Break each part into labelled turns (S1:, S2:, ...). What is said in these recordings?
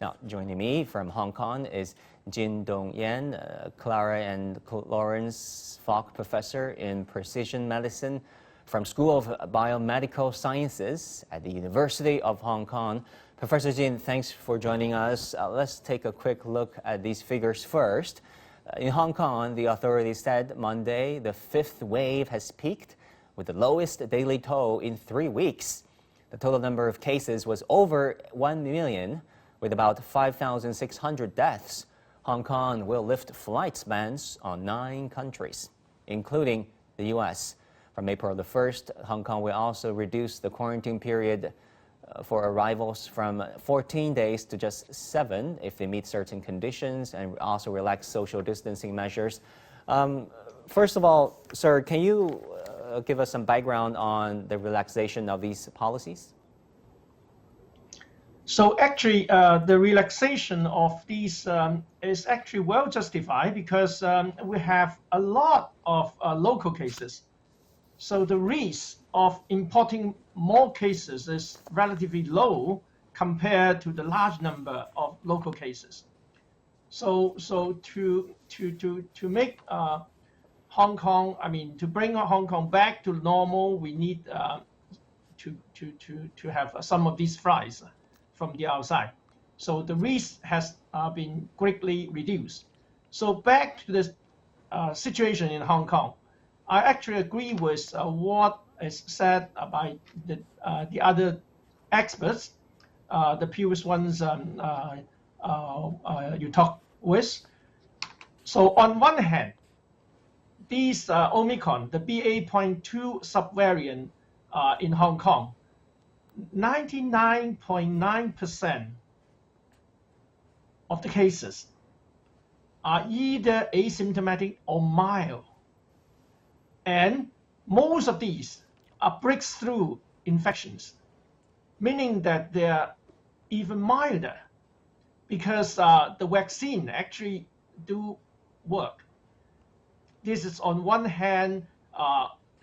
S1: Now, joining me from Hong Kong is Jin Dongyan, Clara and Lawrence Falk Professor in Precision Medicine from School of Biomedical Sciences at the University of Hong Kong. Professor Jin, thanks for joining us. Let's take a quick look at these figures first. In Hong Kong, the authorities said Monday the fifth wave has peaked with the lowest daily toll in 3 weeks. The total number of cases was over 1 million, with about 5,600 deaths. Hong Kong will lift flight bans on 9 countries, including the U.S. From April the 1st, Hong Kong will also reduce the quarantine period for arrivals from 14 days to just 7 if they meet certain conditions, and also relax social distancing measures. First of all, sir, can you give us some background on the relaxation of these policies?
S2: So actually, the relaxation of these is actually well justified because we have a lot of local cases. So the risk of importing more cases is relatively low compared to the large number of local cases. So to make Hong Kong, to bring Hong Kong back to normal, we need to have some of these flights from the outside. So the risk has been greatly reduced. So back to the situation in Hong Kong, I actually agree with what is said by the other experts, the previous ones you talked with. So on one hand, these Omicron, the BA.2 subvariant in Hong Kong, 99.9% of the cases are either asymptomatic or mild. And most of these are breakthrough infections, meaning that they're even milder because the vaccine actually do work. This is on one hand,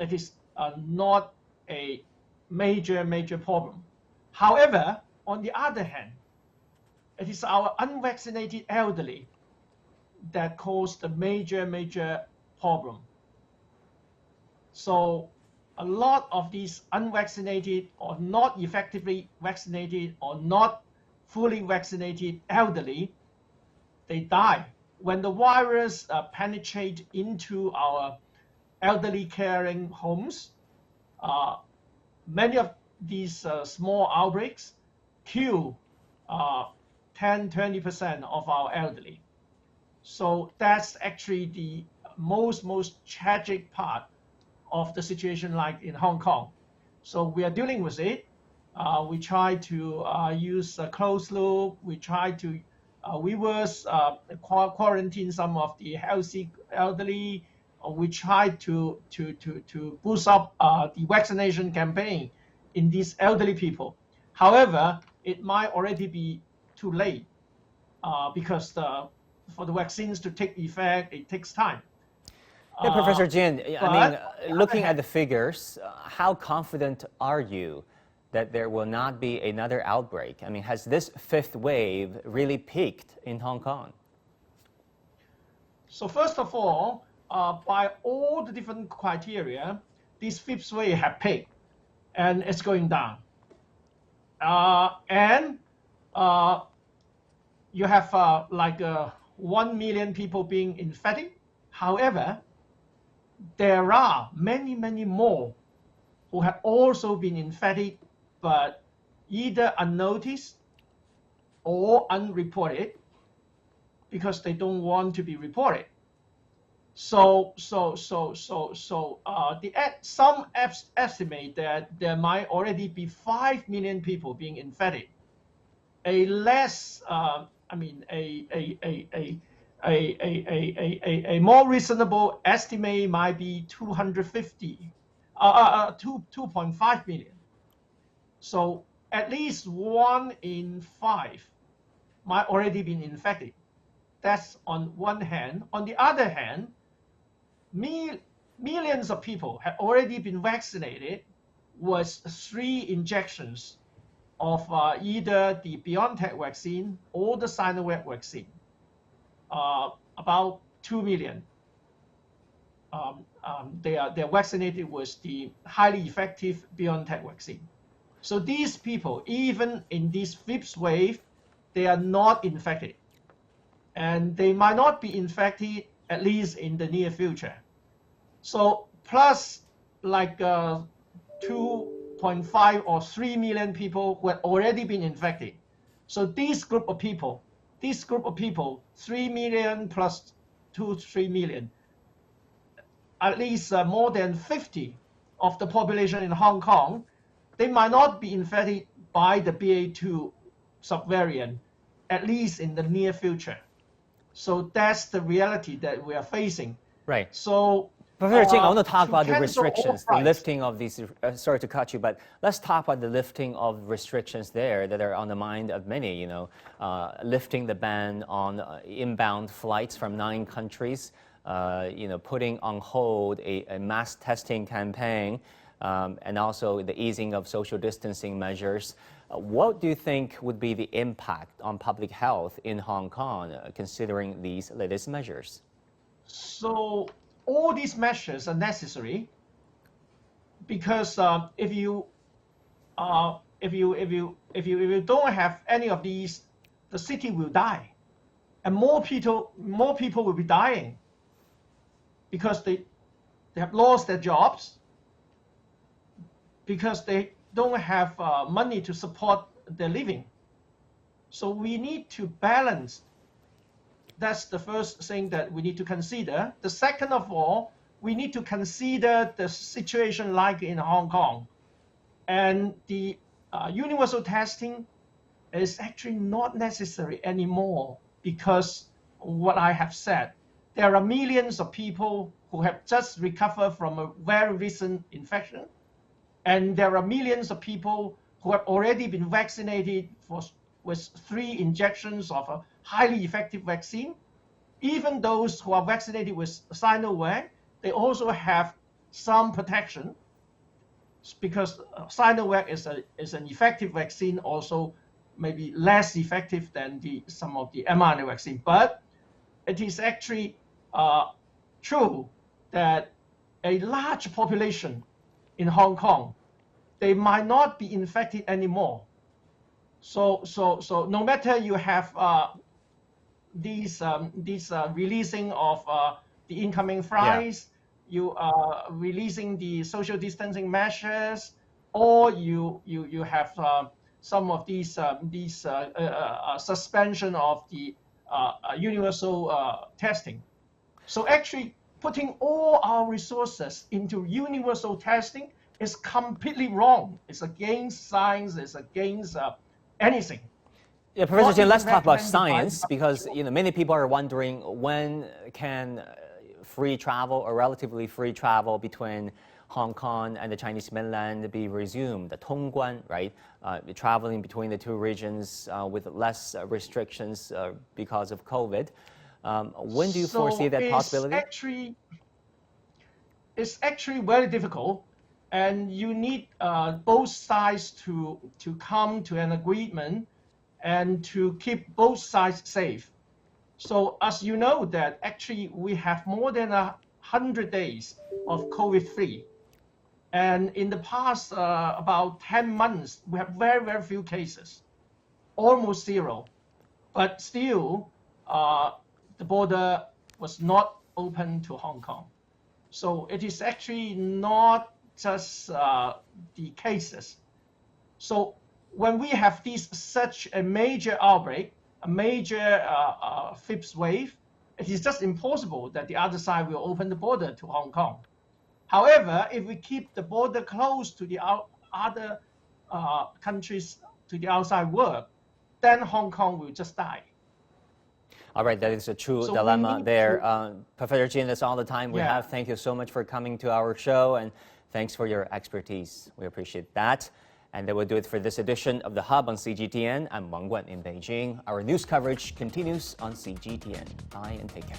S2: it is not a major problem. However, on the other hand, it is our unvaccinated elderly that cause the major problem. So a lot of these unvaccinated or not effectively vaccinated or not fully vaccinated elderly, they die. When the virus penetrates into our elderly caring homes, many of these small outbreaks kill 10-20% of our elderly. So that's actually the most tragic part of the situation like in Hong Kong. So we are dealing with it. We try to use a closed loop. We try to reverse quarantine some of the healthy elderly. We try to boost up the vaccination campaign in these elderly people. However, it might already be too late because for the vaccines to take effect, it takes time.
S1: Yeah, Professor Jin, looking at the figures, how confident are you that there will not be another outbreak? Has this fifth wave really peaked in Hong Kong?
S2: So first of all, by all the different criteria, this fifth wave have peaked and it's going down. You have 1 million people being infected. However, there are many more who have also been infected, but either unnoticed or unreported because they don't want to be reported. So some estimate that there might already be 5 million people being infected. A more reasonable estimate might be 2.5 million. So at least 1 in 5 might already been infected. That's on one hand. On the other hand, millions of people have already been vaccinated with 3 injections of either the BioNTech vaccine or the Sinovac vaccine, about 2 million. They are vaccinated with the highly effective BioNTech vaccine. So these people, even in this fifth wave, they are not infected. And they might not be infected, at least in the near future. So plus like 2.5 or 3 million people who had already been infected. So this group of people, 3 million plus 3 million, at least more than 50 of the population in Hong Kong, they might not be infected by the BA2 subvariant, at least in the near future. So that's the reality that we are facing.
S1: Right.
S2: So,
S1: Professor Jin, I want to talk about the
S2: cancel all
S1: restrictions, the
S2: flights.
S1: lifting of these, sorry to cut you, but let's talk about the lifting of restrictions there that are on the mind of many, lifting the ban on inbound flights from 9 countries, putting on hold a mass testing campaign, and also the easing of social distancing measures. What do you think would be the impact on public health in Hong Kong, considering these latest measures?
S2: So all these measures are necessary because if you don't have any of these, the city will die, and more people will be dying because they have lost their jobs, because they don't have money to support their living. So we need to balance. That's the first thing that we need to consider. The second of all, we need to consider the situation like in Hong Kong. And the universal testing is actually not necessary anymore because what I have said, there are millions of people who have just recovered from a very recent infection. And there are millions of people who have already been vaccinated with 3 injections of a highly effective vaccine. Even those who are vaccinated with Sinovac, they also have some protection because Sinovac is an effective vaccine, also maybe less effective than some of the mRNA vaccine. But it is actually true that a large population in Hong Kong, they might not be infected anymore. So no matter you have these releasing of the incoming flights, you are releasing the social distancing measures, or you have some of these suspension of the universal testing. So actually putting all our resources into universal testing is completely wrong. It's against science. It's against anything.
S1: Yeah, Professor Jin, let's talk about science because many people are wondering when can free travel or relatively free travel between Hong Kong and the Chinese mainland be resumed. The Tongguan, right? Traveling between the 2 regions with less restrictions because of COVID. When do you foresee that possibility? It's actually very difficult, and you need both sides to come to an agreement and to keep both sides safe. So as you know that actually we have more than 100 days of COVID-free. And in the past about 10 months, we have very, very few cases, almost 0. But still, the border was not open to Hong Kong. So it is actually not just the cases. So when we have such a major outbreak, a major 5th wave, it is just impossible that the other side will open the border to Hong Kong. However, if we keep the border closed to the other countries, to the outside world, then Hong Kong will just die. All right, that is a true dilemma there. Professor Jin, that's all the time we have. Thank you so much for coming to our show, and thanks for your expertise. We appreciate that. And that will do it for this edition of The Hub on CGTN. I'm Wang Guan in Beijing. Our news coverage continues on CGTN. Bye and take care.